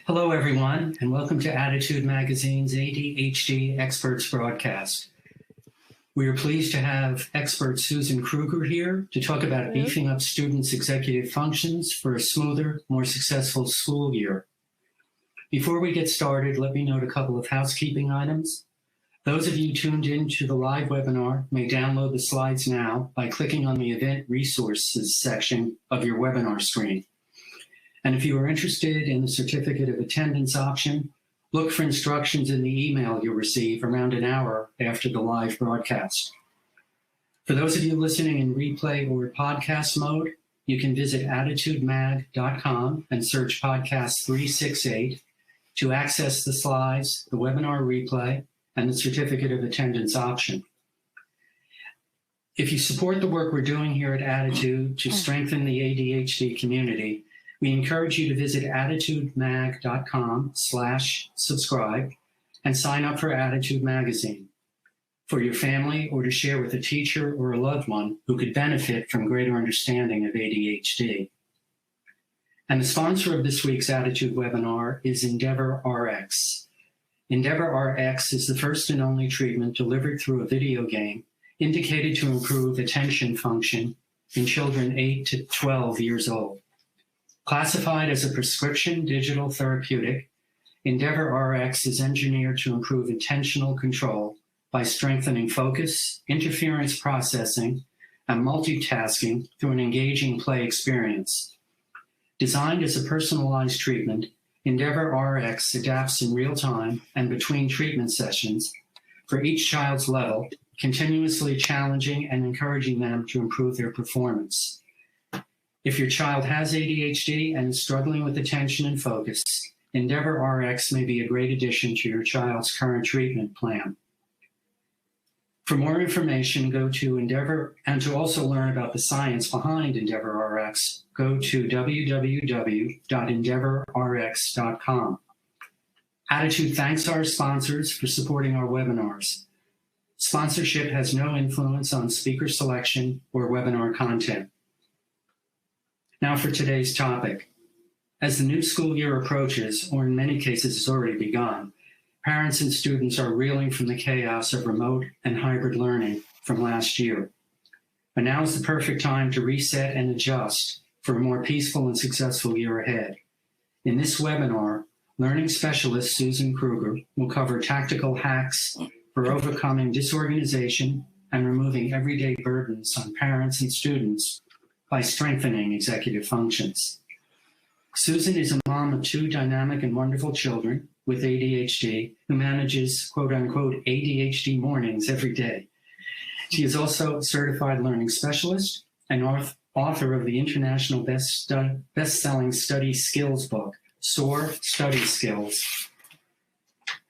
Hello, everyone, and welcome to ADDitude Magazine's ADHD Experts broadcast. We are pleased to have expert Susan Kruger here to talk about beefing up students' executive functions for a smoother, more successful school year. Before we get started, let me note a couple of housekeeping items. Those of you tuned in to the live webinar may download the slides now by clicking on the Event Resources section of your webinar screen. And if you are interested in the Certificate of Attendance option, look for instructions in the email you'll receive around an hour after the live broadcast. For those of you listening in replay or podcast mode, you can visit ADDitudemag.com and search Podcast 368 to access the slides, the webinar replay, and the Certificate of Attendance option. If you support the work we're doing here at ADDitude to strengthen the ADHD community, we encourage you to visit ADDitudemag.com/subscribe and sign up for ADDitude Magazine for your family or to share with a teacher or a loved one who could benefit from greater understanding of ADHD. And the sponsor of this week's ADDitude webinar is EndeavorRx. EndeavorRx is the first and only treatment delivered through a video game indicated to improve attention function in children 8 to 12 years old. Classified as a prescription digital therapeutic, EndeavorRx is engineered to improve attentional control by strengthening focus, interference processing, and multitasking through an engaging play experience. Designed as a personalized treatment, EndeavorRx adapts in real time and between treatment sessions for each child's level, continuously challenging and encouraging them to improve their performance. If your child has ADHD and is struggling with attention and focus, EndeavorRx may be a great addition to your child's current treatment plan. For more information, go to Endeavor, and to also learn about the science behind EndeavorRx, go to www.endeavorrx.com. ADDitude thanks our sponsors for supporting our webinars. Sponsorship has no influence on speaker selection or webinar content. Now for today's topic. As the new school year approaches, or in many cases has already begun, parents and students are reeling from the chaos of remote and hybrid learning from last year. But now is the perfect time to reset and adjust for a more peaceful and successful year ahead. In this webinar, learning specialist Susan Kruger will cover tactical hacks for overcoming disorganization and removing everyday burdens on parents and students by strengthening executive functions. Susan is a mom of two dynamic and wonderful children with ADHD who manages quote-unquote ADHD mornings every day. She is also a certified learning specialist and author of the international best-selling study skills book, SOAR Study Skills.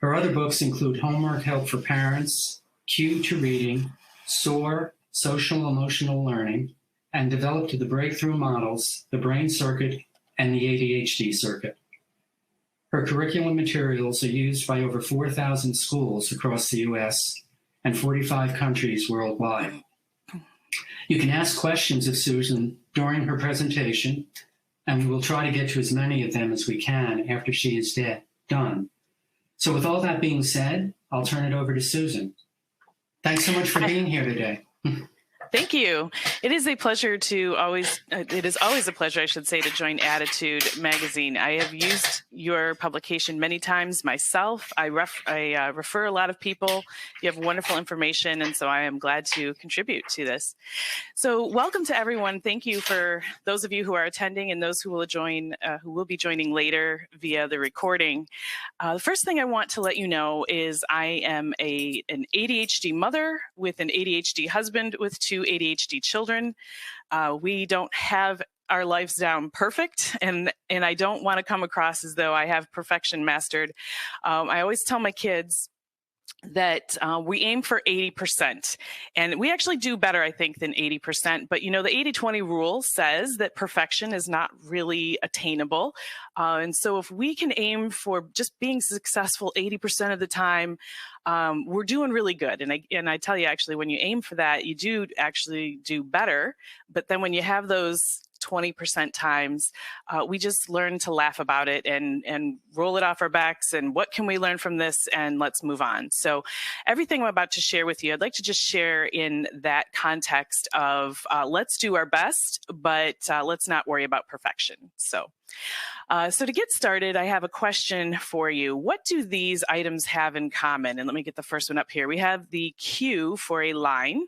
Her other books include Homework Help for Parents, Cue to Reading, SOAR Social Emotional Learning, and developed the breakthrough models, the brain circuit, and the ADHD circuit. Her curriculum materials are used by over 4,000 schools across the U.S. and 45 countries worldwide. You can ask questions of Susan during her presentation, and we will try to get to as many of them as we can after she is done. So with all that being said, I'll turn it over to Susan. Thanks so much for being here today. Thank you. It is a pleasure to it is always a pleasure, I should say, to join ADDitude Magazine. I have used your publication many times myself. I refer a lot of people. You have wonderful information, and so I am glad to contribute to this. So welcome to everyone. Thank you for those of you who are attending and those who will be joining later via the recording. The first thing I want to let you know is I am an ADHD mother with an ADHD husband with two ADHD children. We don't have our lives down perfect, and I don't want to come across as though I have perfection mastered. I always tell my kids that we aim for 80%, and we actually do better, I think, than 80%. But you know, the 80-20 rule says that perfection is not really attainable, and so if we can aim for just being successful 80% of the time, we're doing really good. And I tell you, actually, when you aim for that, you do actually do better. But then when you have those 20% times, we just learn to laugh about it and roll it off our backs. And what can we learn from this? And let's move on. So everything I'm about to share with you, I'd like to just share in that context of let's do our best, but let's not worry about perfection. So to get started, I have a question for you. What do these items have in common? And let me get the first one up here. We have the Q for a line.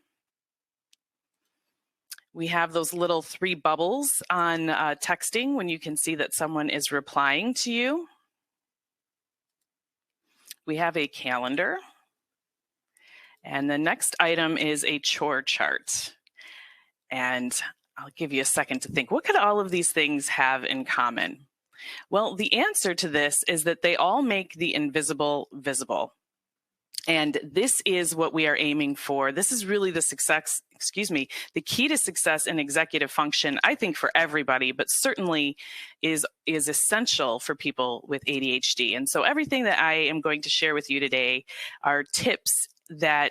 We have those little 3 bubbles on texting when you can see that someone is replying to you. We have a calendar. And the next item is a chore chart. And I'll give you a second to think, what could all of these things have in common? Well, the answer to this is that they all make the invisible visible. And this is what we are aiming for. This is really the the key to success in executive function, I think for everybody, but certainly is essential for people with ADHD. And so everything that I am going to share with you today are tips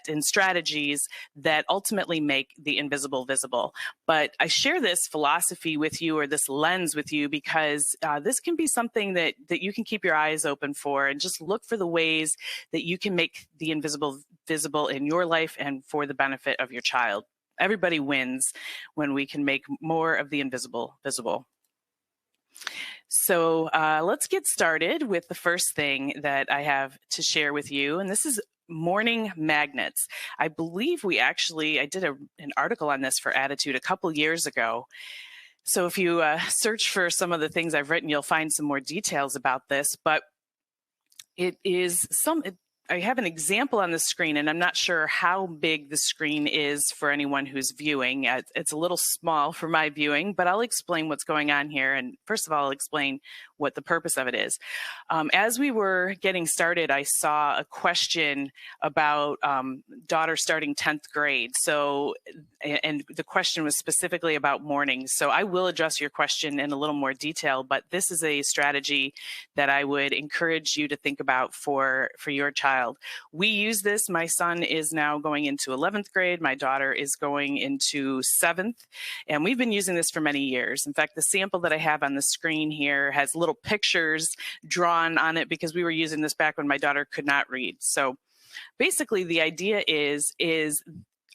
and strategies that ultimately make the invisible visible. But I share this philosophy with you, or this lens with you, because this can be something that you can keep your eyes open for, and just look for the ways that you can make the invisible visible in your life and for the benefit of your child. Everybody wins when we can make more of the invisible visible. So let's get started with the first thing that I have to share with you, and this is morning magnets. I believe I did an article on this for ADDitude a couple years ago. So if you search for some of the things I've written, you'll find some more details about this. But I have an example on the screen, and I'm not sure how big the screen is for anyone who's viewing. It's a little small for my viewing, but I'll explain what's going on here. And first of all, I'll explain what the purpose of it is. As we were getting started, I saw a question about daughter starting 10th grade. So, and the question was specifically about mornings. So I will address your question in a little more detail, but this is a strategy that I would encourage you to think about for your child. We use this. My son is now going into 11th grade. My daughter is going into 7th. And we've been using this for many years. In fact, the sample that I have on the screen here has little pictures drawn on it because we were using this back when my daughter could not read. So basically the idea is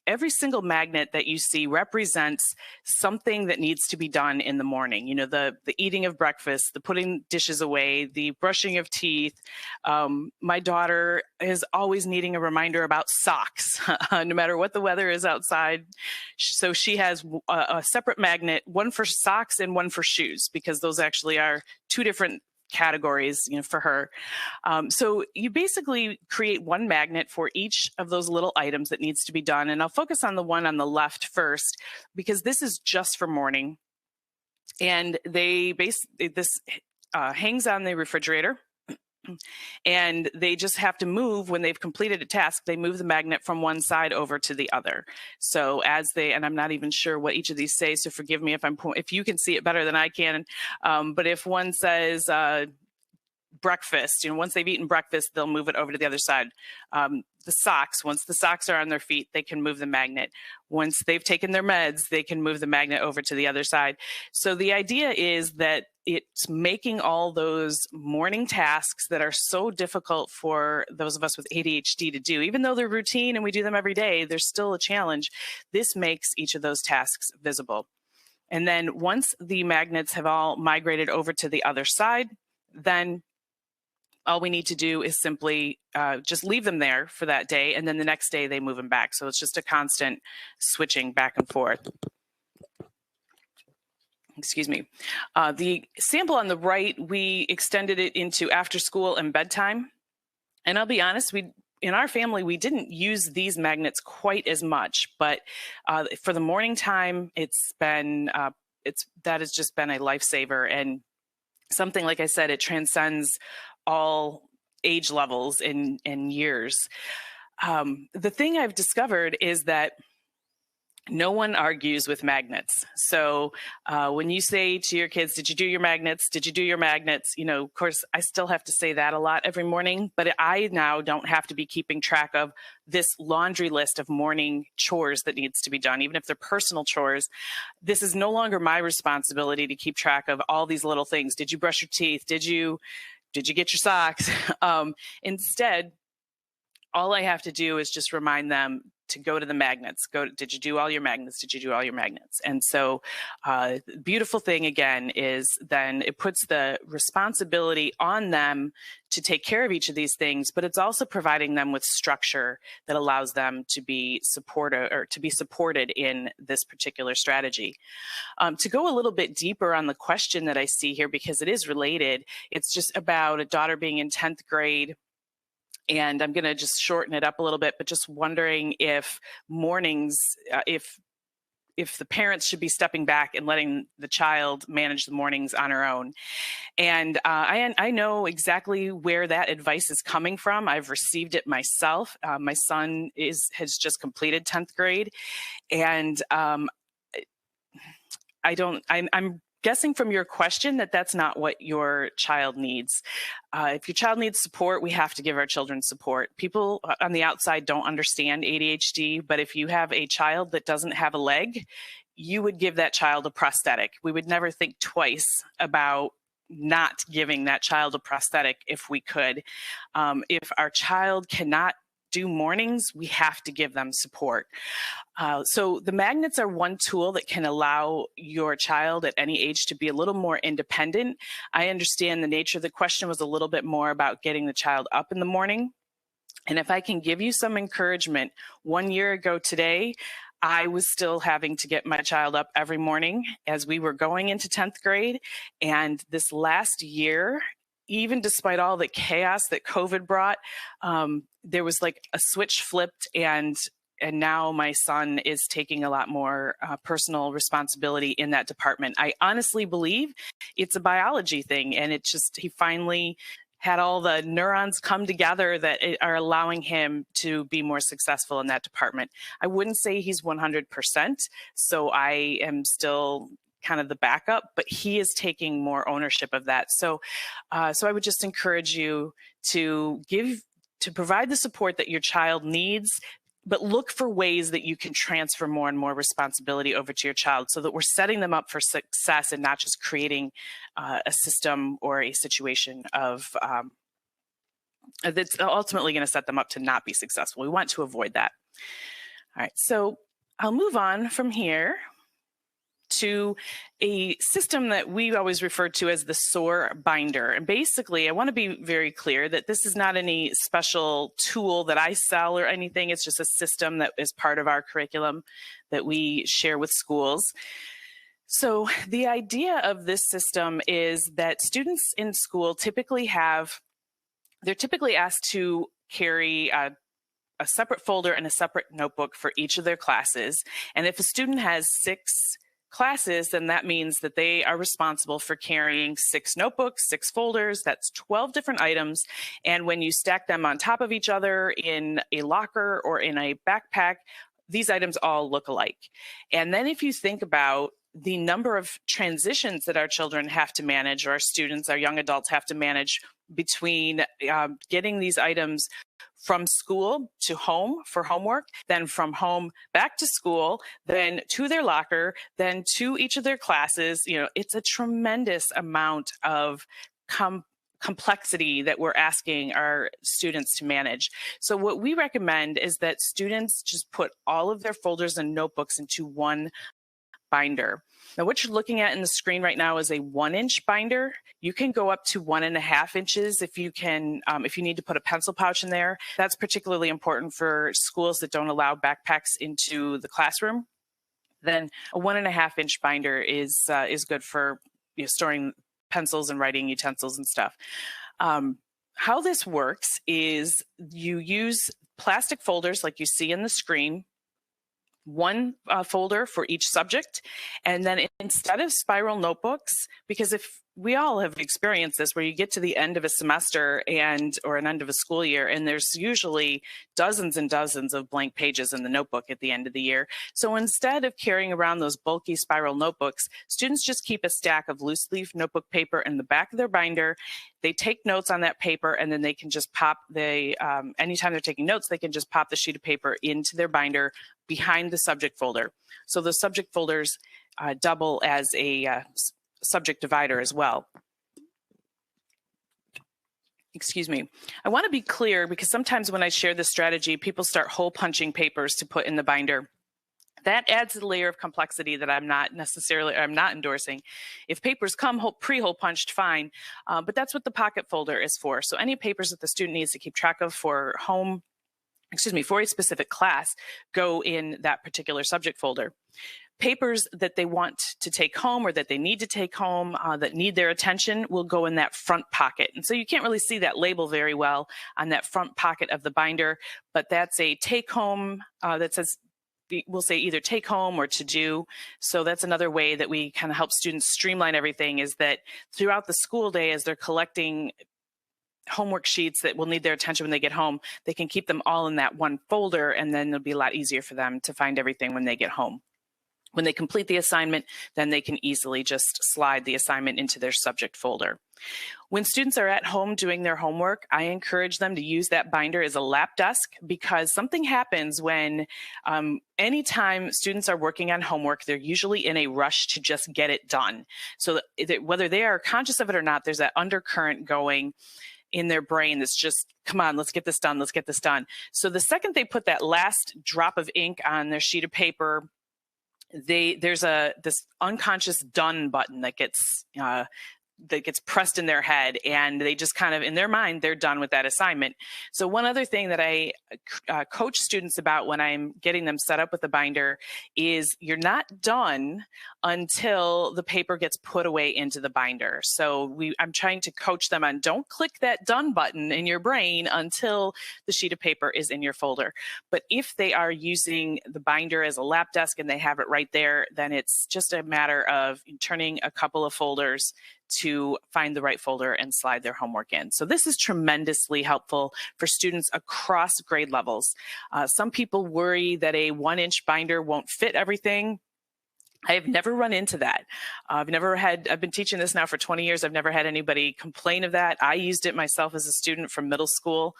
every single magnet that you see represents something that needs to be done in the morning. You know, the eating of breakfast, the putting dishes away, the brushing of teeth. My daughter is always needing a reminder about socks, no matter what the weather is outside. So she has a separate magnet, one for socks and one for shoes, because those actually are 2 different categories, for her. So you basically create one magnet for each of those little items that needs to be done. And I'll focus on the one on the left first, because this is just for morning. And this hangs on the refrigerator. And they just have to move when they've completed a task. They move the magnet from one side over to the other. So and I'm not even sure what each of these say, so forgive me if you can see it better than I can. But if one says breakfast, once they've eaten breakfast, they'll move it over to the other side. The socks, once the socks are on their feet, they can move the magnet. Once they've taken their meds, they can move the magnet over to the other side. So the idea is that it's making all those morning tasks that are so difficult for those of us with ADHD to do. Even though they're routine and we do them every day, there's still a challenge. This makes each of those tasks visible. And then once the magnets have all migrated over to the other side, then all we need to do is simply just leave them there for that day, and then the next day they move them back. So it's just a constant switching back and forth. Excuse me. The sample on the right, we extended it into after school and bedtime. And I'll be honest, in our family, we didn't use these magnets quite as much, but for the morning time, that has just been a lifesaver, and something, like I said, it transcends all age levels and years. The thing I've discovered is that no one argues with magnets. So when you say to your kids, did you do your magnets? Did you do your magnets? You know, of course, I still have to say that a lot every morning, but I now don't have to be keeping track of this laundry list of morning chores that needs to be done, even if they're personal chores. This is no longer my responsibility to keep track of all these little things. Did you brush your teeth? Did you get your socks? Instead, all I have to do is just remind them to go to the magnets. Did you do all your magnets? Did you do all your magnets? And so the beautiful thing again is then it puts the responsibility on them to take care of each of these things, but it's also providing them with structure that allows them to be supported in this particular strategy. To go a little bit deeper on the question that I see here, because it is related, it's just about a daughter being in 10th grade. And I'm going to just shorten it up a little bit, but just wondering if mornings, if the parents should be stepping back and letting the child manage the mornings on her own. And I know exactly where that advice is coming from. I've received it myself. My son has just completed 10th grade, and I'm guessing from your question that that's not what your child needs. If your child needs support, we have to give our children support. People on the outside don't understand ADHD, but if you have a child that doesn't have a leg, you would give that child a prosthetic. We would never think twice about not giving that child a prosthetic if we could. If our child cannot do mornings, we have to give them support. So the magnets are one tool that can allow your child at any age to be a little more independent. I understand the nature of the question was a little bit more about getting the child up in the morning. And if I can give you some encouragement, 1 year ago today, I was still having to get my child up every morning as we were going into 10th grade. And this last year, even despite all the chaos that COVID brought, there was like a switch flipped, and now my son is taking a lot more personal responsibility in that department. I honestly believe it's a biology thing, and he finally had all the neurons come together that are allowing him to be more successful in that department. I wouldn't say he's 100%, so I am still kind of the backup, but he is taking more ownership of that. So I would just encourage you to provide the support that your child needs, but look for ways that you can transfer more and more responsibility over to your child so that we're setting them up for success and not just creating a system or a situation of that's ultimately going to set them up to not be successful. We want to avoid that. All right, so I'll move on from here to a system that we always refer to as the SOAR Binder. And basically, I want to be very clear that this is not any special tool that I sell or anything. It's just a system that is part of our curriculum that we share with schools. So the idea of this system is that students in school they're typically asked to carry a separate folder and a separate notebook for each of their classes. And if a student has 6 classes, then that means that they are responsible for carrying 6 notebooks, 6 folders. That's 12 different items. And when you stack them on top of each other in a locker or in a backpack, these items all look alike. And then if you think about the number of transitions that our children have to manage, or our students, our young adults have to manage between getting these items from school to home for homework, then from home back to school, then to their locker, then to each of their classes. It's a tremendous amount of complexity that we're asking our students to manage. So what we recommend is that students just put all of their folders and notebooks into one binder. Now, what you're looking at in the screen right now is a 1-inch binder. You can go up to 1.5 inches if you need to put a pencil pouch in there. That's particularly important for schools that don't allow backpacks into the classroom. Then a 1.5-inch binder is good for storing pencils and writing utensils and stuff. How this works is you use plastic folders like you see in the screen, one folder for each subject. And then instead of spiral notebooks, because if we all have experienced this, where you get to the end of a semester or an end of a school year, and there's usually dozens and dozens of blank pages in the notebook at the end of the year. So instead of carrying around those bulky spiral notebooks, students just keep a stack of loose leaf notebook paper in the back of their binder. They take notes on that paper, and then they can just pop anytime they're taking notes, they can just pop the sheet of paper into their binder behind the subject folder. So the subject folders double as a subject divider as well. Excuse me. I want to be clear, because sometimes when I share this strategy, people start hole punching papers to put in the binder. That adds a layer of complexity that I'm not endorsing. If papers come pre-hole punched, fine, but that's what the pocket folder is for. So any papers that the student needs to keep track of for a specific class go in that particular subject folder. Papers that they want to take home or that they need to take home that need their attention will go in that front pocket. And so you can't really see that label very well on that front pocket of the binder, but that's a take home that says, we'll say either take home or to do. So that's another way that we kind of help students streamline everything, is that throughout the school day, as they're collecting homework sheets that will need their attention when they get home, they can keep them all in that one folder, and then it'll be a lot easier for them to find everything when they get home. When they complete the assignment, then they can easily just slide the assignment into their subject folder. When students are at home doing their homework, I encourage them to use that binder as a lap desk, because something happens when anytime students are working on homework, they're usually in a rush to just get it done. So that whether they are conscious of it or not, there's that undercurrent going in their brain that's just, come on, let's get this done, let's get this done. So the second they put that last drop of ink on their sheet of paper, there's this unconscious done button that gets pressed in their head, and they just kind of, in their mind, they're done with that assignment. So one other thing that I coach students about when I'm getting them set up with a binder is, you're not done until the paper gets put away into the binder. So I'm trying to coach them on, don't click that done button in your brain until the sheet of paper is in your folder. But if they are using the binder as a lap desk and they have it right there, then it's just a matter of turning a couple of folders to find the right folder and slide their homework in. So this is tremendously helpful for students across grade levels. Some people worry that a 1-inch binder won't fit everything. I have never run into that. I've been teaching this now for 20 years. I've never had anybody complain of that. I used it myself as a student from middle school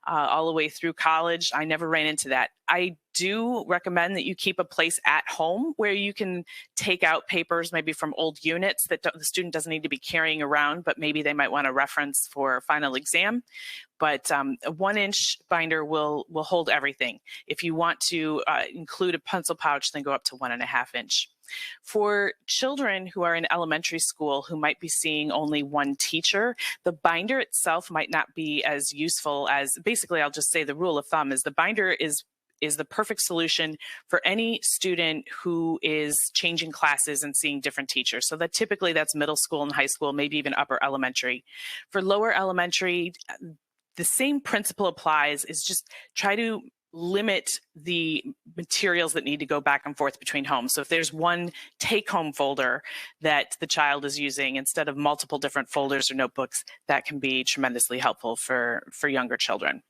all the way through college. I never ran into that. I do recommend that you keep a place at home where you can take out papers maybe from old units that the student doesn't need to be carrying around, but maybe they might want to reference for final exam. But a 1-inch binder will hold everything. If you want to include a pencil pouch, then go up to 1.5 inch. For children who are in elementary school who might be seeing only one teacher, the binder itself might not be as useful as, basically, I'll just say the rule of thumb is the binder is the perfect solution for any student who is changing classes and seeing different teachers. So that typically that's middle school and high school, maybe even upper elementary. For lower elementary, the same principle applies, is just try to limit the materials that need to go back and forth between homes. So if there's one take-home folder that the child is using instead of multiple different folders or notebooks, that can be tremendously helpful for younger children.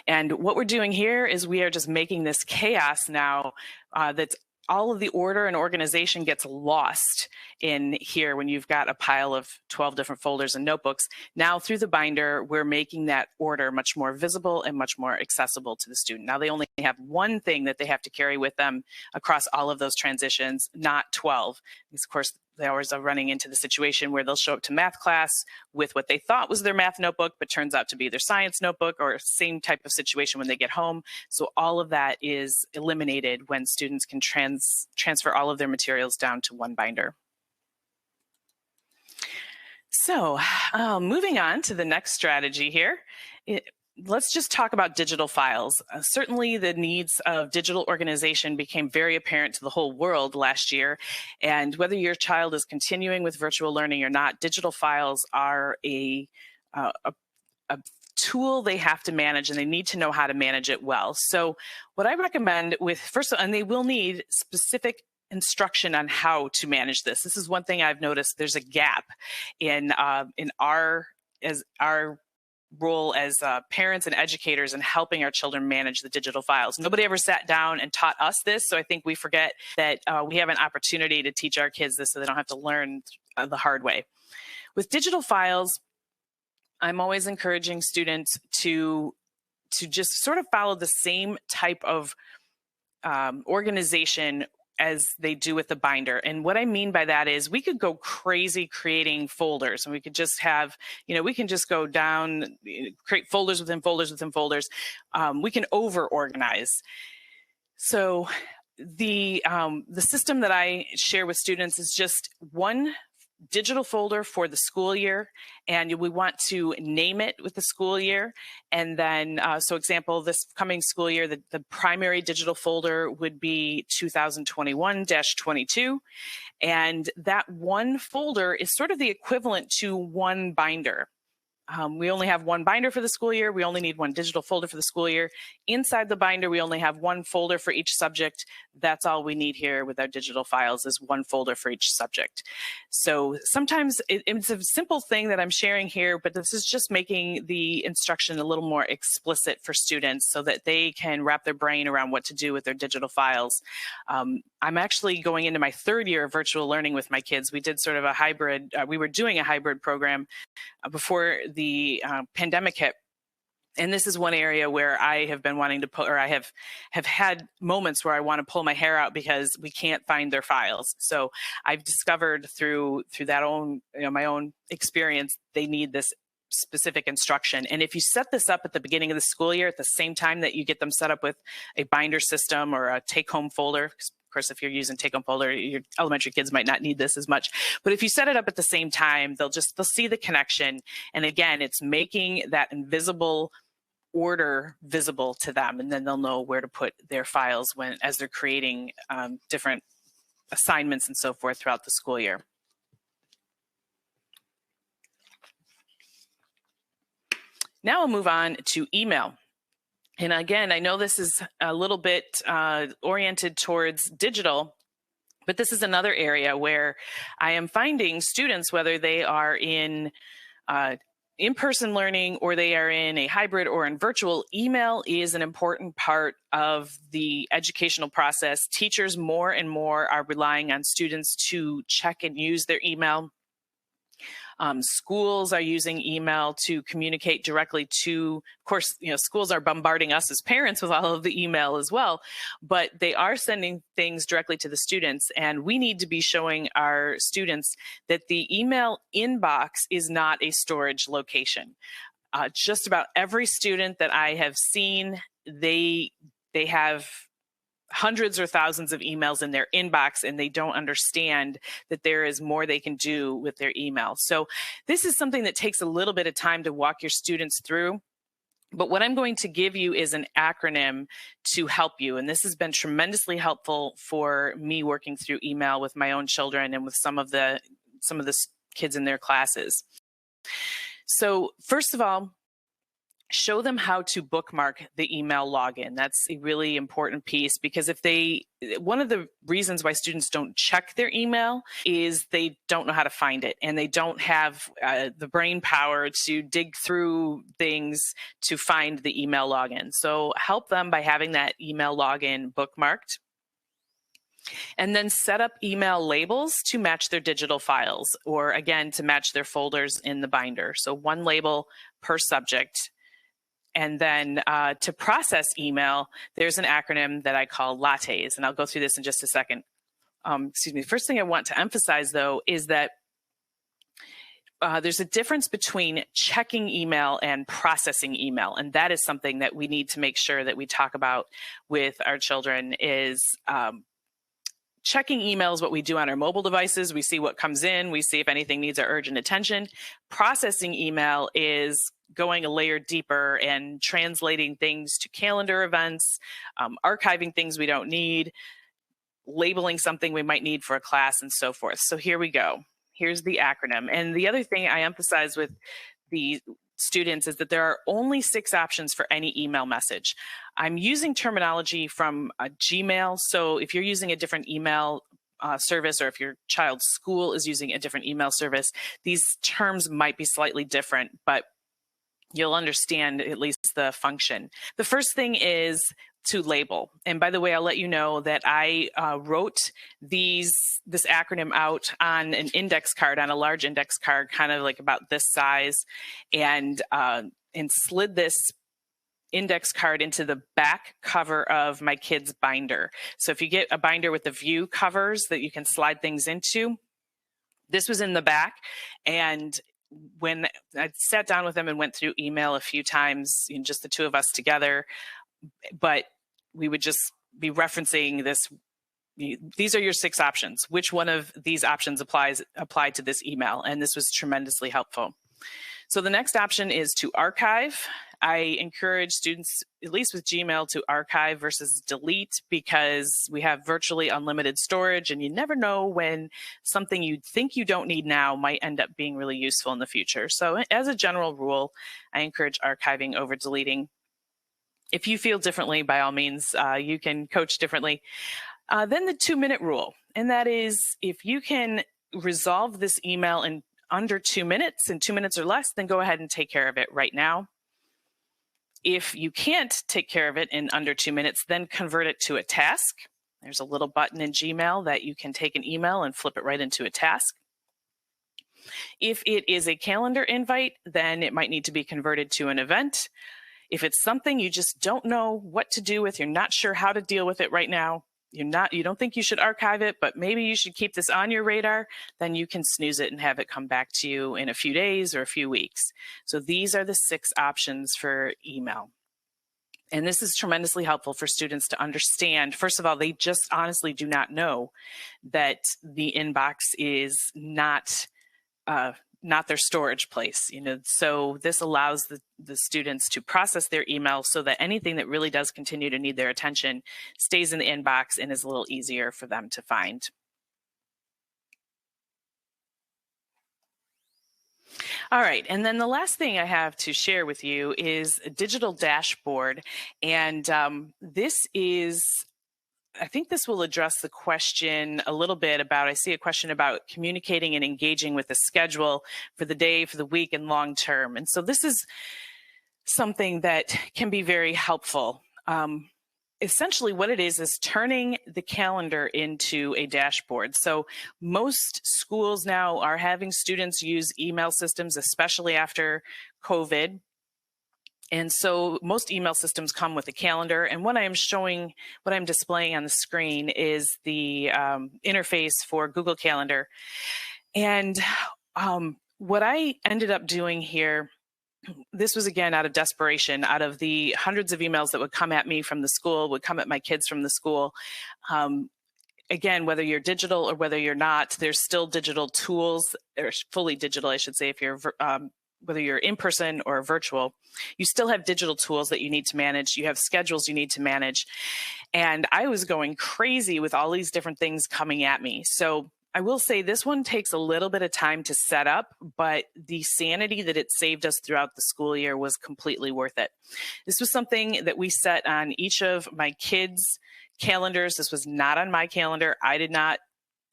And what we're doing here is we are just making this chaos now that's all of the order and organization gets lost in here when you've got a pile of 12 different folders and notebooks. Now through the binder, we're making that order much more visible and much more accessible to the student. Now they only have one thing that they have to carry with them across all of those transitions, not 12. Because of course, they always are running into the situation where they'll show up to math class with what they thought was their math notebook, but turns out to be their science notebook, or same type of situation when they get home. So all of that is eliminated when students can transfer all of their materials down to one binder. So moving on to the next strategy here. Let's just talk about digital files. Certainly the needs of digital organization became very apparent to the whole world last year. And whether your child is continuing with virtual learning or not, digital files are a tool they have to manage, and they need to know how to manage it well. So what I recommend and they will need specific instruction on how to manage this. This is one thing I've noticed. There's a gap in our role as parents and educators in helping our children manage the digital files. Nobody ever sat down and taught us this, so I think we forget that we have an opportunity to teach our kids this so they don't have to learn the hard way. With digital files, I'm always encouraging students to just sort of follow the same type of organization as they do with the binder. And what I mean by that is we could go crazy creating folders, and we could just have, we can just go down, create folders within folders within folders. We can over organize. So the system that I share with students is just one digital folder for the school year, and we want to name it with the school year. And then, so example, this coming school year, the primary digital folder would be 2021-22. And that one folder is sort of the equivalent to one binder. We only have one binder for the school year. We only need one digital folder for the school year. Inside the binder, we only have one folder for each subject. That's all we need here with our digital files, is one folder for each subject. So sometimes it's a simple thing that I'm sharing here, but this is just making the instruction a little more explicit for students so that they can wrap their brain around what to do with their digital files. I'm actually going into my third year of virtual learning with my kids. We did sort of a hybrid, we were doing a hybrid program before the pandemic hit. And this is one area where I have been wanting to put, or I have had moments where I want to pull my hair out because we can't find their files. So I've discovered through that own, my own experience, they need this specific instruction. And if you set this up at the beginning of the school year, at the same time that you get them set up with a binder system or a take-home folder, of course, if you're using take-home folder, your elementary kids might not need this as much. But if you set it up at the same time, they'll see the connection. And again, it's making that invisible order visible to them, and then they'll know where to put their files as they're creating different assignments and so forth throughout the school year. Now we'll move on to email. And again, I know this is a little bit oriented towards digital, but this is another area where I am finding students, whether they are in in-person learning or they are in a hybrid or in virtual, email is an important part of the educational process. Teachers more and more are relying on students to check and use their email. Schools are using email to communicate directly to, of course, schools are bombarding us as parents with all of the email as well, but they are sending things directly to the students. And we need to be showing our students that the email inbox is not a storage location. Just about every student that I have seen, they have hundreds or thousands of emails in their inbox, and they don't understand that there is more they can do with their email. So this is something that takes a little bit of time to walk your students through. But what I'm going to give you is an acronym to help you. And this has been tremendously helpful for me working through email with my own children and with some of the kids in their classes. So first of all, show them how to bookmark the email login. That's a really important piece, because one of the reasons why students don't check their email is they don't know how to find it, and they don't have the brain power to dig through things to find the email login. So help them by having that email login bookmarked. And then set up email labels to match their digital files, or again, to match their folders in the binder. So one label per subject. And then to process email, there's an acronym that I call lattes, and I'll go through this in just a second. First thing I want to emphasize, though, is that there's a difference between checking email and processing email, and that is something that we need to make sure that we talk about with our children. Is checking email is what we do on our mobile devices. We see what comes in. We see if anything needs our urgent attention. Processing email is going a layer deeper and translating things to calendar events, archiving things we don't need, labeling something we might need for a class, and so forth. So here we go. Here's the acronym. And the other thing I emphasize with the students is that there are only 6 options for any email message. I'm using terminology from Gmail. So if you're using a different email service, or if your child's school is using a different email service, these terms might be slightly different, but you'll understand at least the function. The first thing is to label. And by the way, I'll let you know that I wrote this acronym out on an index card, on a large index card, kind of like about this size, and slid this index card into the back cover of my kid's binder. So if you get a binder with the view covers that you can slide things into, this was in the back. And when I sat down with them and went through email a few times, just the two of us together, but we would just be referencing this. These are your 6 options. Which one of these options apply to this email? And this was tremendously helpful. So the next option is to archive. I encourage students, at least with Gmail, to archive versus delete, because we have virtually unlimited storage, and you never know when something you think you don't need now might end up being really useful in the future. So as a general rule, I encourage archiving over deleting. If you feel differently, by all means, you can coach differently. Then the 2-minute rule, and that is, if you can resolve this email in under 2 minutes, in 2 minutes or less, then go ahead and take care of it right now. If you can't take care of it in under 2 minutes, then convert it to a task. There's a little button in Gmail that you can take an email and flip it right into a task. If it is a calendar invite, then it might need to be converted to an event. If it's something you just don't know what to do with, you're not sure how to deal with it right now, you don't think you should archive it, but maybe you should keep this on your radar, then you can snooze it and have it come back to you in a few days or a few weeks. So these are the 6 options for email. And this is tremendously helpful for students to understand. First of all, they just honestly do not know that the inbox is not their storage place, so this allows the students to process their email so that anything that really does continue to need their attention stays in the inbox and is a little easier for them to find. All right, and then the last thing I have to share with you is a digital dashboard, and I think this will address the question a little bit about, I see a question about communicating and engaging with the schedule for the day, for the week, and long term. And so this is something that can be very helpful. Essentially what it is turning the calendar into a dashboard. So most schools now are having students use email systems, especially after COVID. And so most email systems come with a calendar. And what I'm displaying on the screen is the interface for Google Calendar. And what I ended up doing here, this was again out of desperation, out of the hundreds of emails that would come at me from the school, would come at my kids from the school. Again, whether you're digital or whether you're not, there's still digital tools, or fully digital, I should say, if you're whether you're in person or virtual, you still have digital tools that you need to manage. You have schedules you need to manage. And I was going crazy with all these different things coming at me. So I will say this one takes a little bit of time to set up, but the sanity that it saved us throughout the school year was completely worth it. This was something that we set on each of my kids' calendars. This was not on my calendar. I did not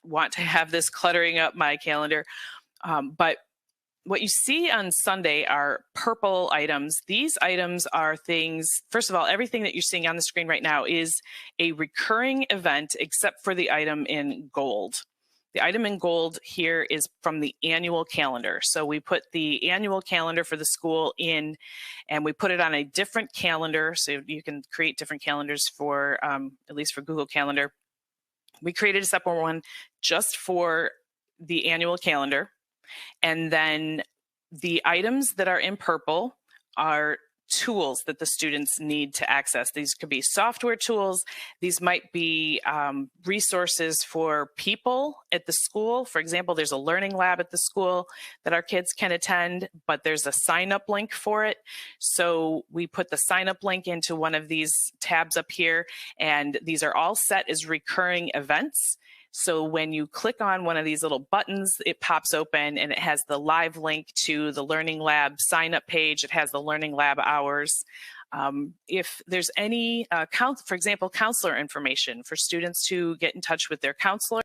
want to have this cluttering up my calendar, but what you see on Sunday are purple items. These items are things, first of all, everything that you're seeing on the screen right now is a recurring event except for the item in gold. The item in gold here is from the annual calendar. So we put the annual calendar for the school in, and we put it on a different calendar. So you can create different calendars for, at least for Google Calendar. We created a separate one just for the annual calendar. And then the items that are in purple are tools that the students need to access. These could be software tools. These might be resources for people at the school. For example, there's a learning lab at the school that our kids can attend, but there's a sign-up link for it. So we put the sign-up link into one of these tabs up here, and these are all set as recurring events. So when you click on one of these little buttons, it pops open and it has the live link to the Learning Lab sign-up page. It has the Learning Lab hours. If there's any, for example, counselor information for students to get in touch with their counselor,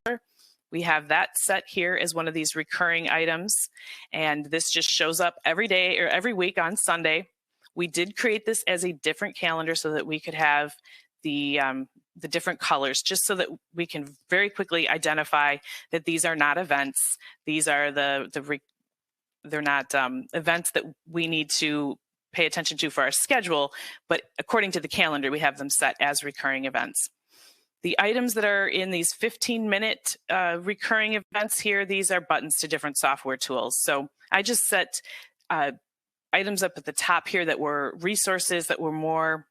We have that set here as one of these recurring items, and this just shows up every day or every week on Sunday. We did create this as a different calendar so that we could have the different colors, just so that we can very quickly identify that these are not events. These are they're not events that we need to pay attention to for our schedule, but according to the calendar, we have them set as recurring events. The items that are in these 15-minute recurring events here, these are buttons to different software tools. So I just set items up at the top here that were resources that were more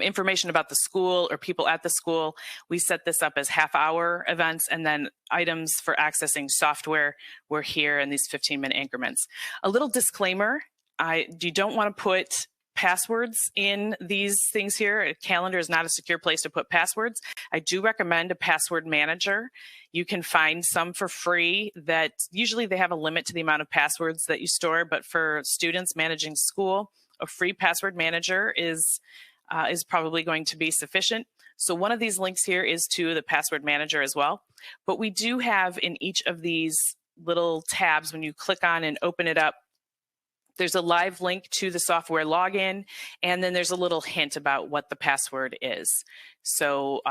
information about the school or people at the school. We set this up as half-hour events, and then items for accessing software were here in these 15-minute increments. A little disclaimer, you don't want to put passwords in these things here. A calendar is not a secure place to put passwords. I do recommend a password manager. You can find some for free that usually they have a limit to the amount of passwords that you store, but for students managing school, a free password manager is probably going to be sufficient. So one of these links here is to the password manager as well. But we do have in each of these little tabs, when you click on and open it up, there's a live link to the software login, and then there's a little hint about what the password is. So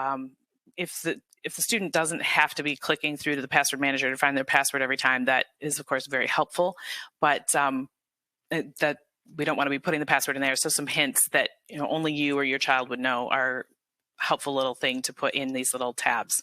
if the student doesn't have to be clicking through to the password manager to find their password every time, that is, of course, very helpful. But that we don't want to be putting the password in there. So some hints that only you or your child would know are a helpful little thing to put in these little tabs.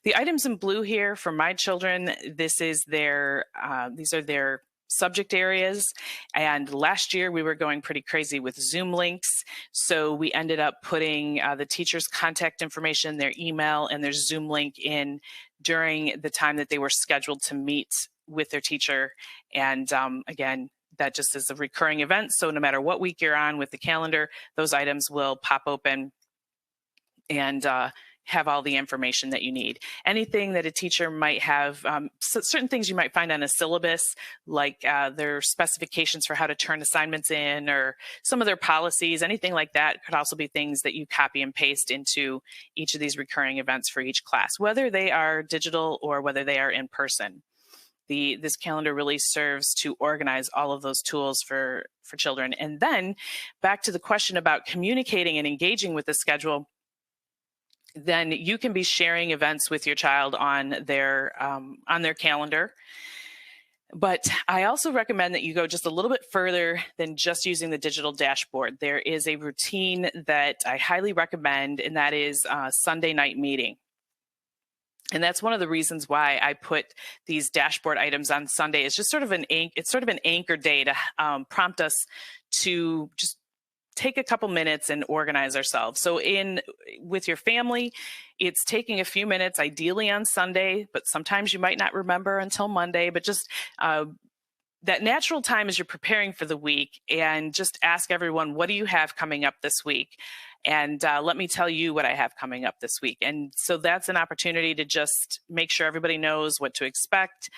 The items in blue here for my children, these are their subject areas. And last year we were going pretty crazy with Zoom links. So we ended up putting the teacher's contact information, their email, and their Zoom link in during the time that they were scheduled to meet with their teacher. And again, that just is a recurring event. So no matter what week you're on with the calendar, those items will pop open and have all the information that you need. Anything that a teacher might have, certain things you might find on a syllabus, like their specifications for how to turn assignments in, or some of their policies, anything like that could also be things that you copy and paste into each of these recurring events for each class, whether they are digital or whether they are in person. This calendar really serves to organize all of those tools for children. And then back to the question about communicating and engaging with the schedule, then you can be sharing events with your child on their calendar. But I also recommend that you go just a little bit further than just using the digital dashboard. There is a routine that I highly recommend, and that is Sunday night meeting. And that's one of the reasons why I put these dashboard items on Sunday. It's just sort of an anchor day to prompt us to just take a couple minutes and organize ourselves. So with your family, it's taking a few minutes, ideally on Sunday, but sometimes you might not remember until Monday, but just that natural time as you're preparing for the week, and just ask everyone, what do you have coming up this week? And let me tell you what I have coming up this week. And so that's an opportunity to just make sure everybody knows what to expect.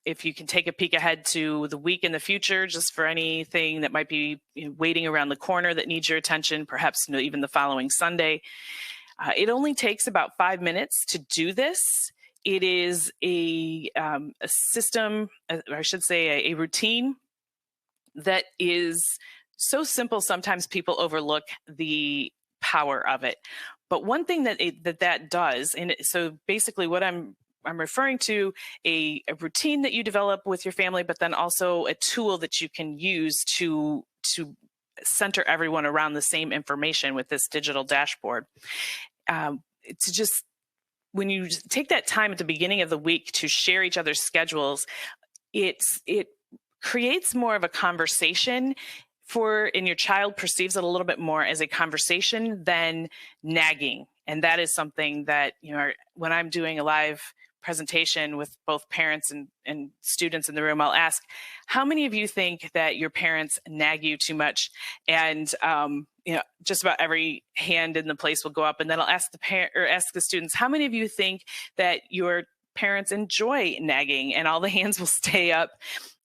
If you can take a peek ahead to the week in the future, just for anything that might be waiting around the corner that needs your attention, perhaps even the following Sunday. It only takes about 5 minutes to do this. It is a system, or I should say a routine that is so simple, sometimes people overlook the power of it. But one thing that does, and so basically what I'm referring to a routine that you develop with your family, but then also a tool that you can use to center everyone around the same information with this digital dashboard. It's just, when you take that time at the beginning of the week to share each other's schedules, it creates more of a conversation and your child perceives it a little bit more as a conversation than nagging. And that is something that, when I'm doing a live presentation with both parents and students in the room, I'll ask, how many of you think that your parents nag you too much? And just about every hand in the place will go up. And then I'll ask the students, how many of you think that your parents enjoy nagging? And all the hands will stay up.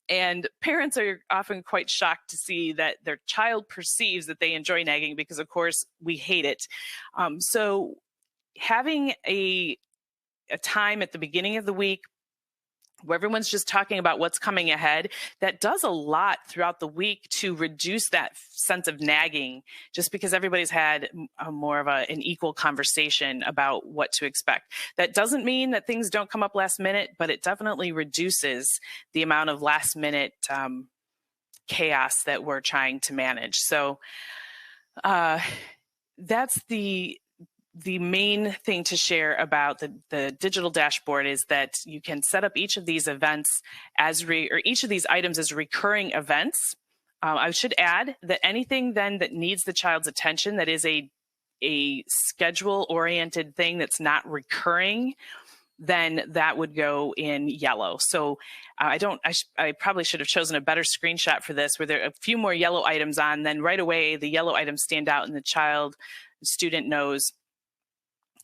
And parents are often quite shocked to see that their child perceives that they enjoy nagging, because of course we hate it. So having a a time at the beginning of the week where everyone's just talking about what's coming ahead, that does a lot throughout the week to reduce that sense of nagging, just because everybody's had more of an equal conversation about what to expect. That doesn't mean that things don't come up last minute, but it definitely reduces the amount of last minute chaos that we're trying to manage. So that's the main thing to share about the digital dashboard, is that you can set up each of these events or each of these items as recurring events. I should add that anything then that needs the child's attention, that is a schedule-oriented thing that's not recurring, then that would go in yellow. So I probably should have chosen a better screenshot for this, where there are a few more yellow items on, then right away the yellow items stand out and the student knows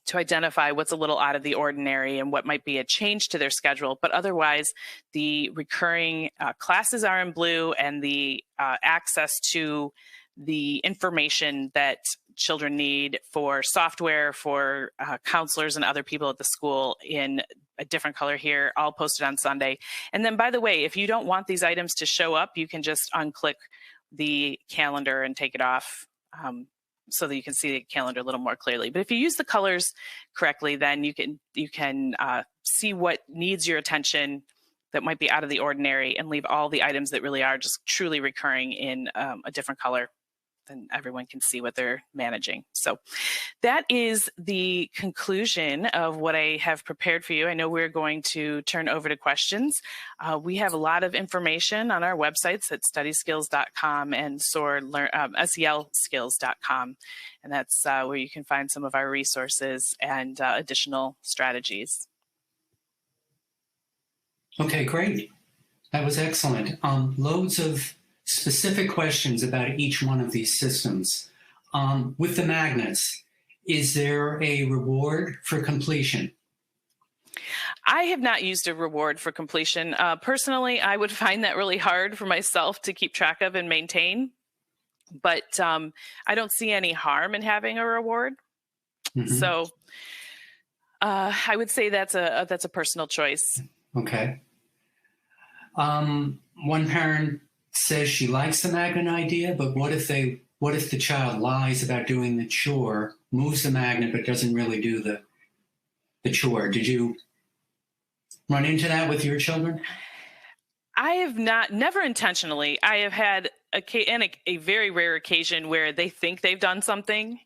to identify what's a little out of the ordinary and what might be a change to their schedule. But otherwise, the recurring classes are in blue, and the access to the information that children need for software, for counselors and other people at the school in a different color here, all posted on Sunday. And then, by the way, if you don't want these items to show up, you can just unclick the calendar and take it off, so that you can see the calendar a little more clearly. But if you use the colors correctly, then you can see what needs your attention that might be out of the ordinary, and leave all the items that really are just truly recurring in a different color. Then everyone can see what they're managing. So that is the conclusion of what I have prepared for you. I know we're going to turn over to questions. We have a lot of information on our websites at StudySkills.com and SELskills.com. And that's where you can find some of our resources and additional strategies. Okay, great. That was excellent. Loads of specific questions about each one of these systems. With the magnets, is there a reward for completion? I have not used a reward for completion. Personally, I would find that really hard for myself to keep track of and maintain, but I don't see any harm in having a reward. Mm-hmm. So I would say that's a personal choice. Okay. One parent says she likes the magnet idea, but what if the child lies about doing the chore, moves the magnet, but doesn't really do the chore? Did you run into that with your children? I have never intentionally. I have had a very rare occasion where they think they've done something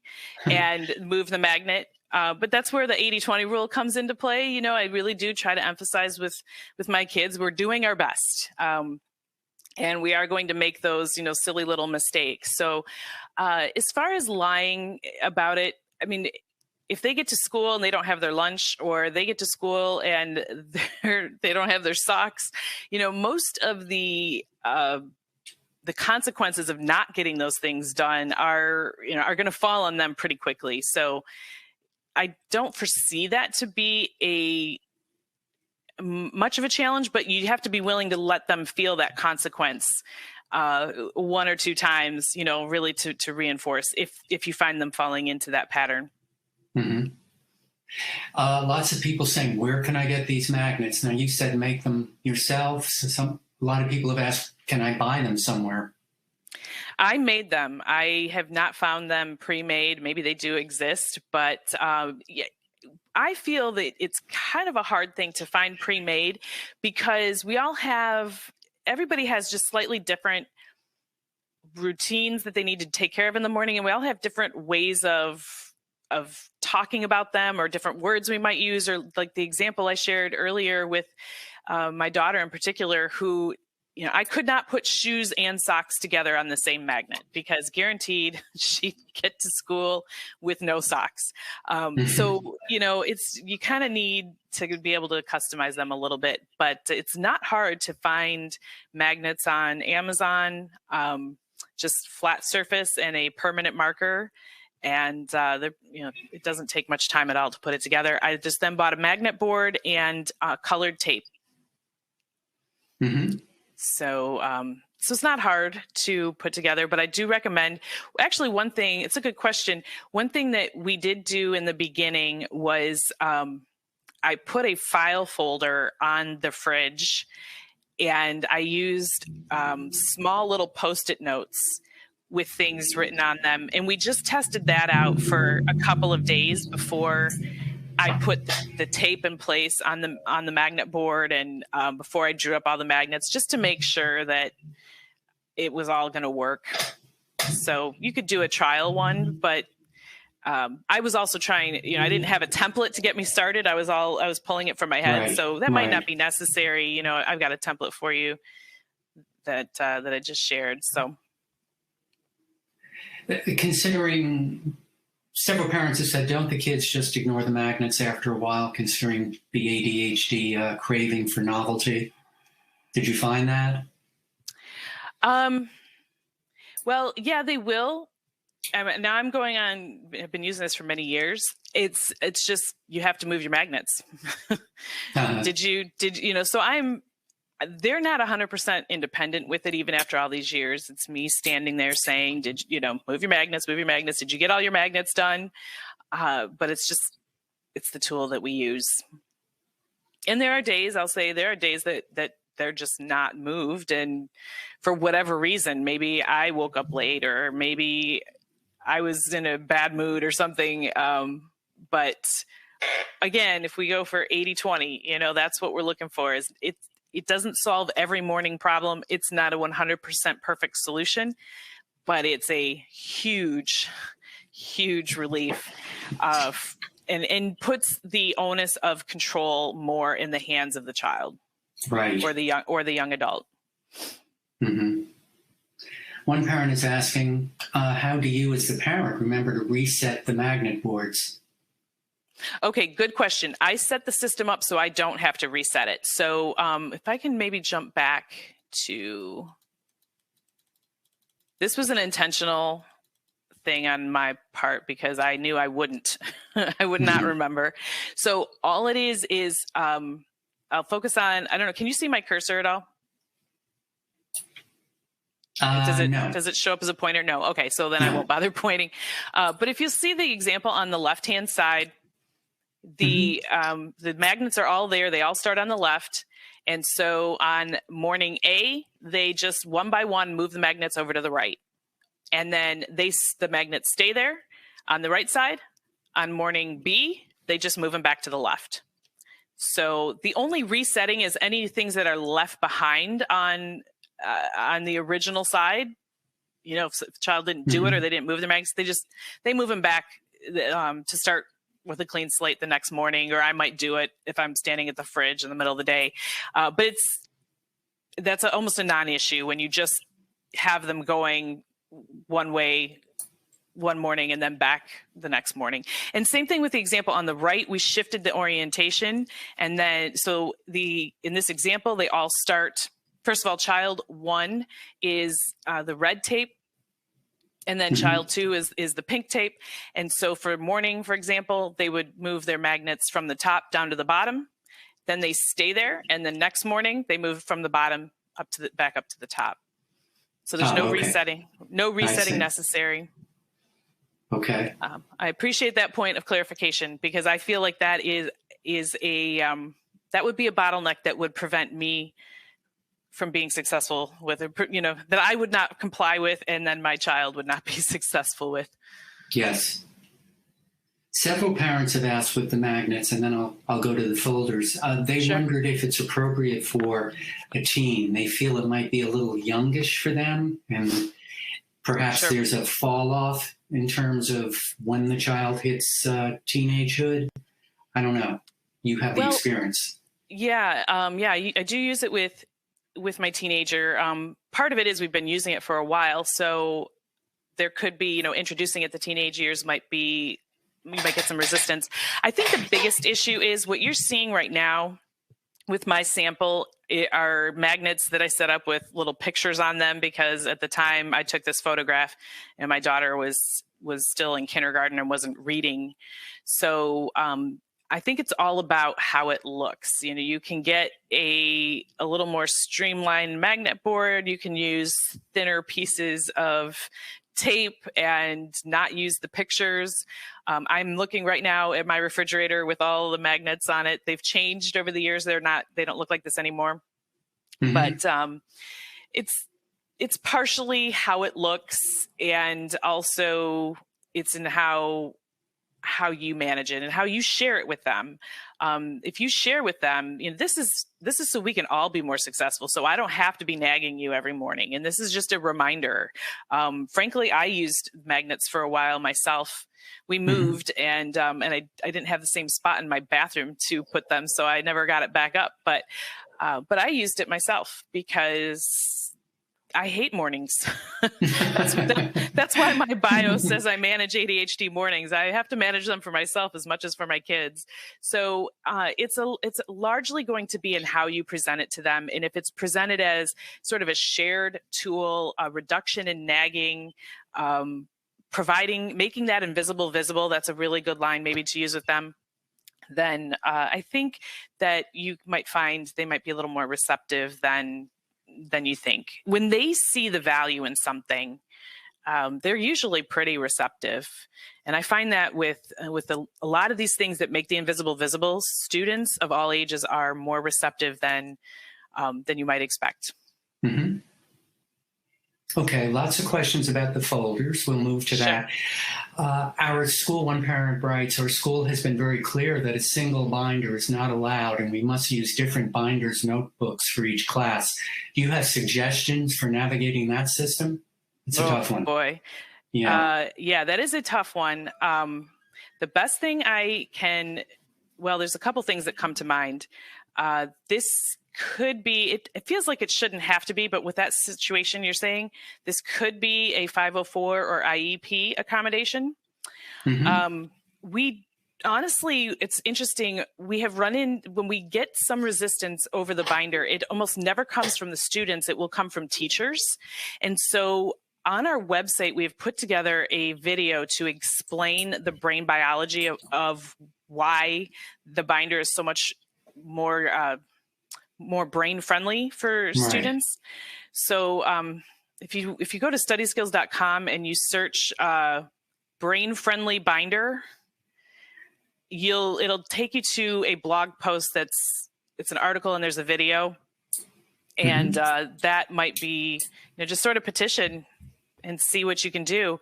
and move the magnet. But that's where the 80-20 rule comes into play. You know, I really do try to emphasize with my kids, we're doing our best. And we are going to make those, silly little mistakes. So as far as lying about it, I mean, if they get to school and they don't have their lunch, or they get to school and they don't have their socks, most of the consequences of not getting those things done are going to fall on them pretty quickly. So I don't foresee that to be much of a challenge, but you have to be willing to let them feel that consequence one or two times, really to reinforce if you find them falling into that pattern. Mm-hmm. Lots of people saying, where can I get these magnets? Now, you said make them yourself. So a lot of people have asked, can I buy them somewhere? I made them. I have not found them pre-made. Maybe they do exist, but I feel that it's kind of a hard thing to find pre-made, because everybody has just slightly different routines that they need to take care of in the morning. And we all have different ways of talking about them, or different words we might use, or like the example I shared earlier with my daughter in particular, who, I could not put shoes and socks together on the same magnet, because guaranteed she'd get to school with no socks. So, you kind of need to be able to customize them a little bit, but it's not hard to find magnets on Amazon, just flat surface and a permanent marker. And it doesn't take much time at all to put it together. I just then bought a magnet board and colored tape. Mm-hmm. So it's not hard to put together, but I do recommend, actually, one thing, it's a good question. One thing that we did do in the beginning was I put a file folder on the fridge, and I used small little Post-it notes with things written on them. And we just tested that out for a couple of days before I put the tape in place on the magnet board, and before I drew up all the magnets, just to make sure that it was all going to work. So you could do a trial one, but I was also trying, I didn't have a template to get me started. I was pulling it from my head. Right, So that might right. not be necessary. I've got a template for you that I just shared. So Considering several parents have said, don't the kids just ignore the magnets after a while, considering the ADHD craving for novelty? Did you find that? Well, yeah, they will. Now I'm going on, I've been using this for many years. It's just, you have to move your magnets. So they're not 100% independent with it, even after all these years. It's me standing there saying, move your magnets. Did you get all your magnets done? But it's the tool that we use. And there are days that they're just not moved. And for whatever reason, maybe I woke up late, or maybe I was in a bad mood or something. But again, if we go for 80-20, that's what we're looking for. It doesn't solve every morning problem. It's not a 100% perfect solution, but it's a huge, huge relief and puts the onus of control more in the hands of the child, Right. or the young adult. Mm-hmm. One parent is asking, how do you as the parent remember to reset the magnet boards? Okay, good question. I set the system up so I don't have to reset it. So if I can maybe jump back to, this was an intentional thing on my part because I knew I wouldn't, I would not remember. So all it is I'll focus on, I don't know, can you see my cursor at all? No. Does it show up as a pointer? No. Okay, so then I won't bother pointing. But if you see the example on the left-hand side, the magnets are all there. They all start on the left. And so on morning A, they just one by one move the magnets over to the right. And then the magnets stay there on the right side. On morning B, they just move them back to the left. So the only resetting is any things that are left behind on the original side. If the child didn't do it or they didn't move their magnets, they move them back to start with a clean slate the next morning, or I might do it if I'm standing at the fridge in the middle of the day. But that's almost a non-issue when you just have them going one way one morning and then back the next morning. And same thing with the example on the right, we shifted the orientation. And then, in this example, they all start, first of all, child 1 is the red tape. And then child 2 is the pink tape. And so for morning, for example, they would move their magnets from the top down to the bottom. Then they stay there. And the next morning, they move from the bottom back up to the top. So there's no resetting necessary. Okay. I appreciate that point of clarification, because I feel like that is that would be a bottleneck that would prevent me from being successful with it, that I would not comply with, and then my child would not be successful with. Yes. Several parents have asked with the magnets, and then I'll go to the folders. They wondered if it's appropriate for a teen. They feel it might be a little youngish for them, and perhaps there's a fall off in terms of when the child hits teenagehood. I don't know. You have the experience. Yeah, I do use it with my teenager. Part of it is we've been using it for a while, so there could be, introducing it to teenage years you might get some resistance. I think the biggest issue is what you're seeing right now with my sample are magnets that I set up with little pictures on them, because at the time I took this photograph and my daughter was still in kindergarten and wasn't reading. So I think it's all about how it looks. You can get a little more streamlined magnet board. You can use thinner pieces of tape and not use the pictures. I'm looking right now at my refrigerator with all the magnets on it. They've changed over the years. They don't look like this anymore. Mm-hmm. But it's partially how it looks, and also it's in how you manage it and how you share it with them. If you share with them, this is so we can all be more successful. So I don't have to be nagging you every morning. And this is just a reminder. Frankly, I used magnets for a while myself. We moved and I didn't have the same spot in my bathroom to put them, so I never got it back up. But I used it myself because I hate mornings. That's why my bio says I manage ADHD mornings. I have to manage them for myself as much as for my kids. So it's largely going to be in how you present it to them. And if it's presented as sort of a shared tool, a reduction in nagging, making that invisible visible, that's a really good line maybe to use with them. Then I think that you might find they might be a little more receptive than you think. When they see the value in something, they're usually pretty receptive. And I find that with a lot of these things that make the invisible visible, students of all ages are more receptive than you might expect. Mm-hmm. Okay, lots of questions about the folders. We'll move to that. Our school, one parent writes, our school has been very clear that a single binder is not allowed and we must use different binders, notebooks for each class. Do you have suggestions for navigating that system? It's a tough one. Boy. Yeah. Yeah, that is a tough one. The best thing there's a couple things that come to mind. This could be, it feels like it shouldn't have to be, but with that situation you're saying, this could be a 504 or IEP accommodation. Mm-hmm. We honestly, it's interesting. We have when we get some resistance over the binder, it almost never comes from the students. It will come from teachers. And so on our website, we have put together a video to explain the brain biology of why the binder is so much more brain friendly for students. So if you go to StudySkillscom and you search brain friendly binder, it'll take you to a blog post it's an article and there's a video, and that might be just sort of petition and see what you can do.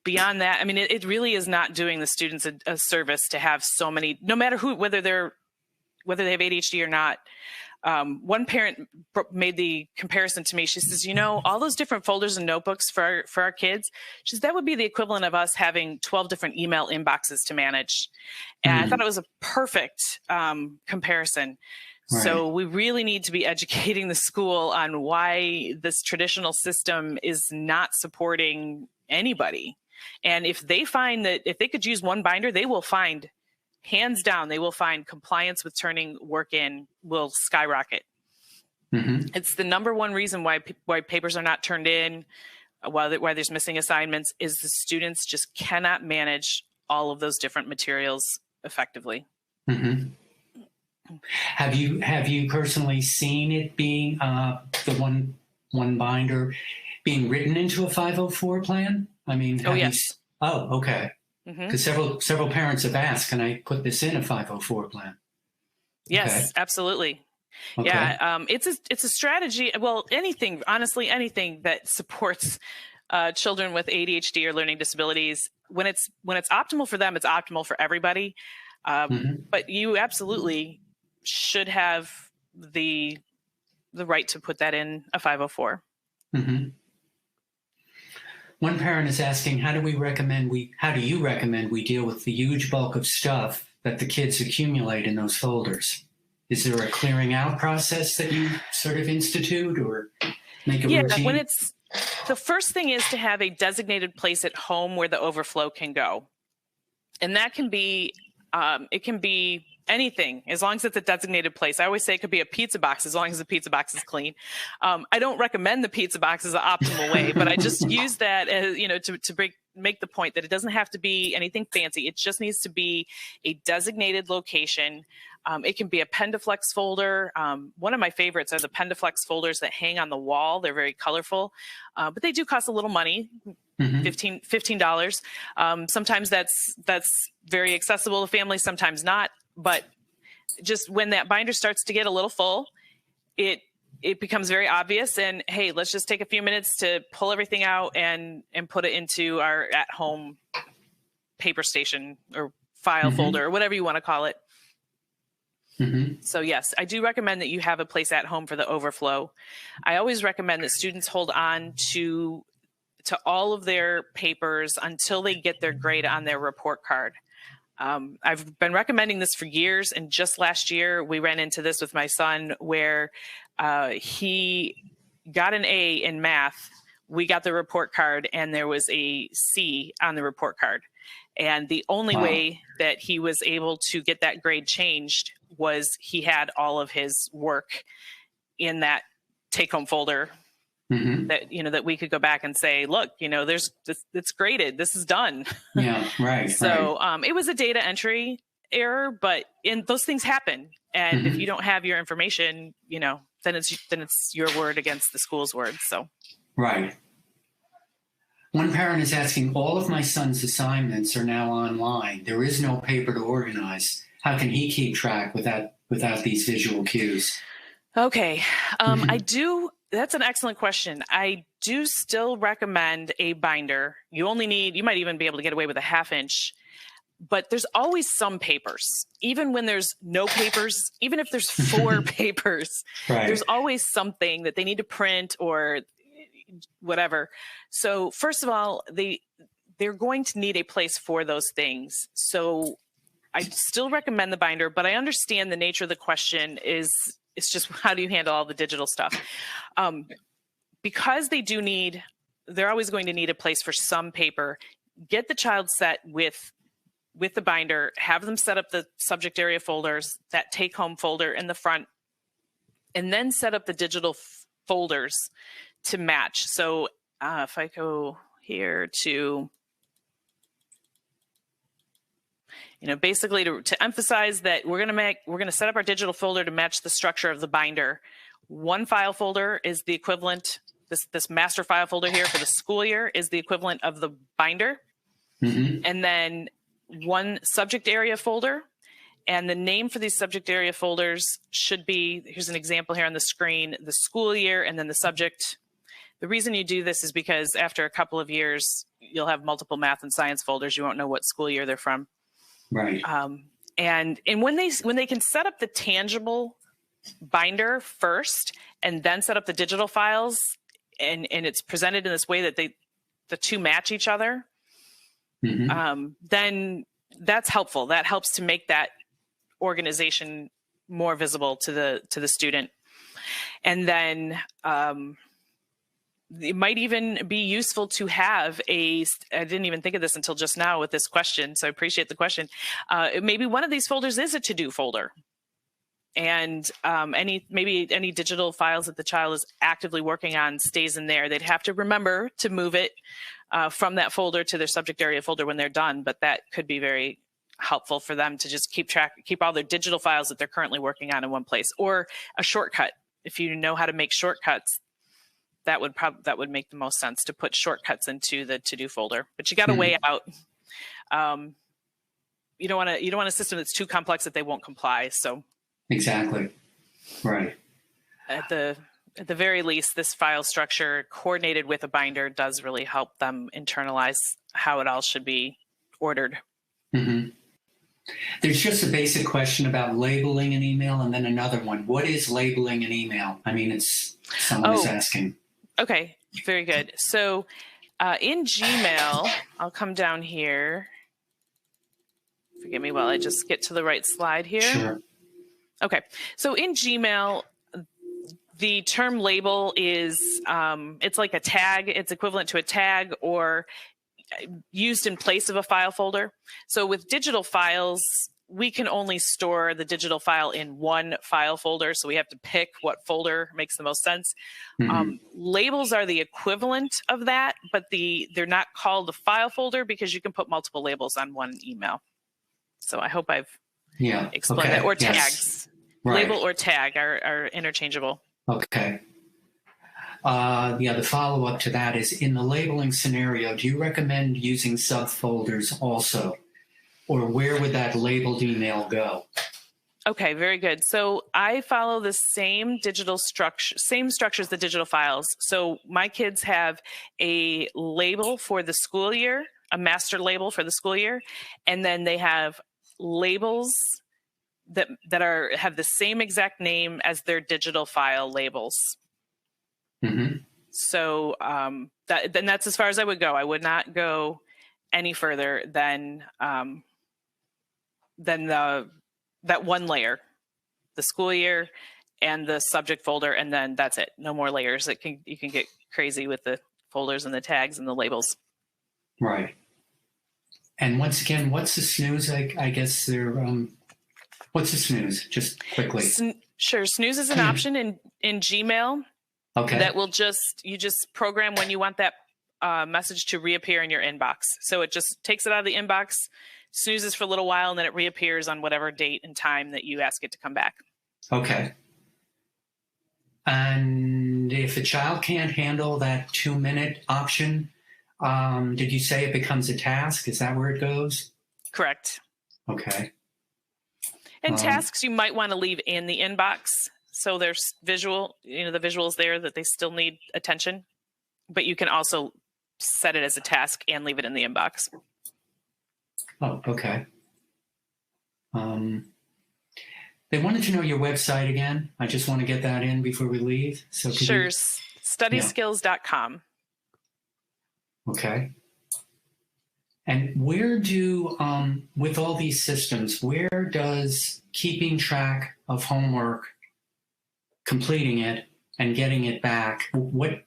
Beyond that, I mean, it really is not doing the students a service to have so many, no matter whether they have ADHD or not. One parent made the comparison to me. She says, all those different folders and notebooks for our kids, she says that would be the equivalent of us having 12 different email inboxes to manage. And I thought it was a perfect comparison. Right. So we really need to be educating the school on why this traditional system is not supporting anybody. And if they find that if they could use one binder, they will find, hands down, they will find compliance with turning work in will skyrocket. Mm-hmm. It's the number one reason why papers are not turned in, why there's missing assignments, is the students just cannot manage all of those different materials effectively. Mm-hmm. Have you personally seen it being the one binder being written into a 504 plan? I mean, yes. Okay. Because several parents have asked, can I put this in a 504 plan? Yes, okay. Absolutely. Okay. Yeah, it's a strategy. Well, anything that supports children with ADHD or learning disabilities, when it's optimal for them, it's optimal for everybody. But you absolutely should have the right to put that in a 504. Mm-hmm. One parent is asking, how do you recommend we deal with the huge bulk of stuff that the kids accumulate in those folders? Is there a clearing out process that you sort of institute or make a routine? Yeah, the first thing is to have a designated place at home where the overflow can go. And that can be It can be anything, as long as it's a designated place. I always say it could be a pizza box, as long as the pizza box is clean. I don't recommend the pizza box as an optimal way, but I just use that as, to make the point that it doesn't have to be anything fancy. It just needs to be a designated location. It can be a Pendaflex folder. One of my favorites are the Pendaflex folders that hang on the wall. They're very colorful, but they do cost a little money. $15. Sometimes that's very accessible to families, sometimes not. But just when that binder starts to get a little full, it becomes very obvious. And hey, let's just take a few minutes to pull everything out and put it into our at-home paper station or file folder or whatever you want to call it. So yes, I do recommend that you have a place at home for the overflow. I always recommend that students hold on to all of their papers until they get their grade on their report card. I've been recommending this for years, and just last year we ran into this with my son where he got an A in math. We got the report card and there was a C on the report card. And the only way that he was able to get that grade changed was he had all of his work in that take-home folder that, that we could go back and say, look, there's this, it's graded. This is done. Yeah, right. So it was a data entry error, but those things happen. And if you don't have your information, then it's your word against the school's word. So. Right. One parent is asking, all of my son's assignments are now online. There is no paper to organize. How can he keep track without these visual cues? Okay. That's an excellent question. I do still recommend a binder. You might even be able to get away with a 1/2 inch, but there's always some papers. Even when there's no papers, even if there's 4 papers, there's always something that they need to print or whatever. So first of all, they're going to need a place for those things. So I still recommend the binder, but I understand the nature of the question it's just how do you handle all the digital stuff? Because they're always going to need a place for some paper. Get the child set with the binder, have them set up the subject area folders, that take home folder in the front, and then set up the digital folders to match. So if I go here to, basically to emphasize that we're going to set up our digital folder to match the structure of the binder. One file folder is the equivalent, this master file folder here for the school year is the equivalent of the binder. And then one subject area folder. And the name for these subject area folders should be, here's an example here on the screen, the school year and then the subject. The reason you do this is because after a couple of years, you'll have multiple math and science folders. You won't know what school year they're from. Right. And when they can set up the tangible binder first and then set up the digital files and it's presented in this way that the two match each other, then that's helpful. That helps to make that organization more visible to the student. And then it might even be useful to have I didn't even think of this until just now with this question, so I appreciate the question. Maybe one of these folders is a to-do folder. And maybe any digital files that the child is actively working on stays in there. They'd have to remember to move it from that folder to their subject area folder when they're done, but that could be very helpful for them to just keep all their digital files that they're currently working on in one place. Or a shortcut. If you know how to make shortcuts, that would make the most sense to put shortcuts into the to-do folder. But you got to weigh out. You don't want a system that's too complex that they won't comply. So exactly, right. At the very least, this file structure coordinated with a binder does really help them internalize how it all should be ordered. There's just a basic question about labeling an email, and then another one. What is labeling an email? I mean, someone is asking. Okay, very good. So in Gmail, I'll come down here. Forgive me while I just get to the right slide here. Sure. Okay, so in Gmail, the term label is, it's like a tag. It's equivalent to a tag or used in place of a file folder. So with digital files, we can only store the digital file in one file folder, so we have to pick what folder makes the most sense. Labels are the equivalent of that, but they're not called a file folder because you can put multiple labels on one email. So I hope I've explained that. Or tags. Yes. Right. Label or tag are interchangeable. Okay. The follow-up to that is, in the labeling scenario, do you recommend using subfolders also? Or where would that labeled email go? Okay, very good. So I follow the same structure as the digital files. So my kids have a label for the school year, a master label for the school year, and then they have labels that have the same exact name as their digital file labels. So that's as far as I would go. I would not go any further than that one layer, the school year and the subject folder, and then that's it. No more layers. You can get crazy with the folders and the tags and the labels. Right. And once again, what's the Snooze? I guess what's the Snooze? Just quickly. Sure. Snooze is an option in Gmail. Okay. That will you just program when you want that message to reappear in your inbox. So it just takes it out of the inbox, snoozes for a little while, and then it reappears on whatever date and time that you ask it to come back. Okay. And if a child can't handle that 2-minute option, did you say it becomes a task? Is that where it goes? Correct. Okay. And tasks you might want to leave in the inbox. So there's the visuals there that they still need attention, but you can also set it as a task and leave it in the inbox. Oh, okay. They wanted to know your website again. I just want to get that in before we leave. So sure. StudySkillscom. Okay. And where with all these systems, where does keeping track of homework, completing it, and getting it back, what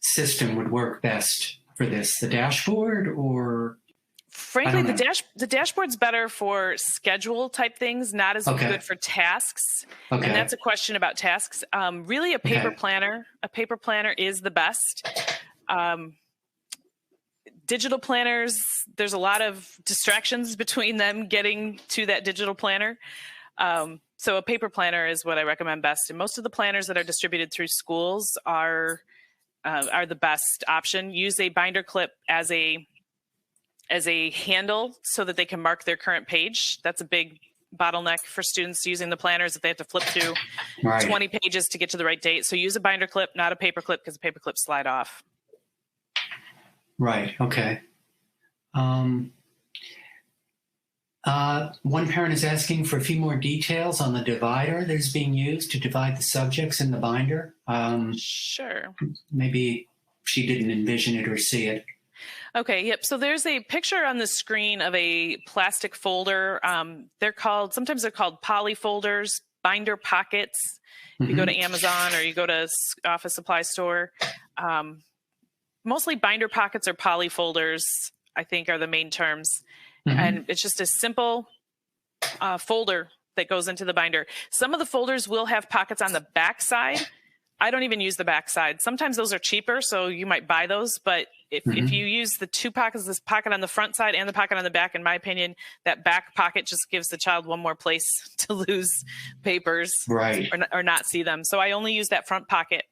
system would work best for this? The dashboard or? Frankly, the dashboard's better for schedule type things, not as good for tasks. Okay. And that's a question about tasks. Really, a paper planner. A paper planner is the best. Digital planners, there's a lot of distractions between them getting to that digital planner. So a paper planner is what I recommend best. And most of the planners that are distributed through schools are the best option. Use a binder clip as a handle so that they can mark their current page. That's a big bottleneck for students using the planners if they have to flip through 20 pages to get to the right date. So use a binder clip, not a paper clip, because the paper clips slide off. Right. Okay. One parent is asking for a few more details on the divider that is being used to divide the subjects in the binder. Sure. Maybe she didn't envision it or see it. Okay, yep. So there's a picture on the screen of a plastic folder. Sometimes they're called poly folders, binder pockets. If you go to Amazon or you go to office supply store, mostly binder pockets or poly folders, I think, are the main terms. And it's just a simple folder that goes into the binder. Some of the folders will have pockets on the back side. I don't even use the back side. Sometimes those are cheaper, so you might buy those. But if you use the two pockets, this pocket on the front side and the pocket on the back, in my opinion, that back pocket just gives the child one more place to lose papers or not see them. So I only use that front pocket.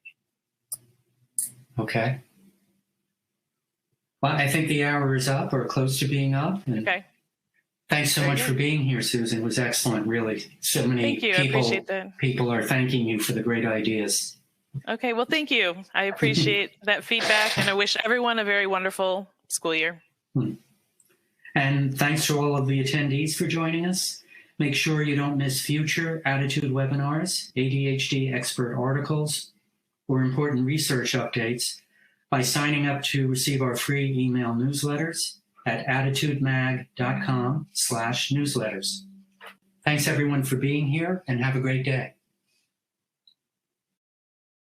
Okay. Well, I think the hour is up or close to being up. Okay. Thanks so much for being here, Susan. It was excellent, really. So many people are thanking you for the great ideas. Okay, well, thank you. I appreciate that feedback, and I wish everyone a very wonderful school year. And thanks to all of the attendees for joining us. Make sure you don't miss future ADDitude webinars, ADHD expert articles, or important research updates by signing up to receive our free email newsletters at ADDitudemag.com/newsletters. Thanks everyone for being here, and have a great day.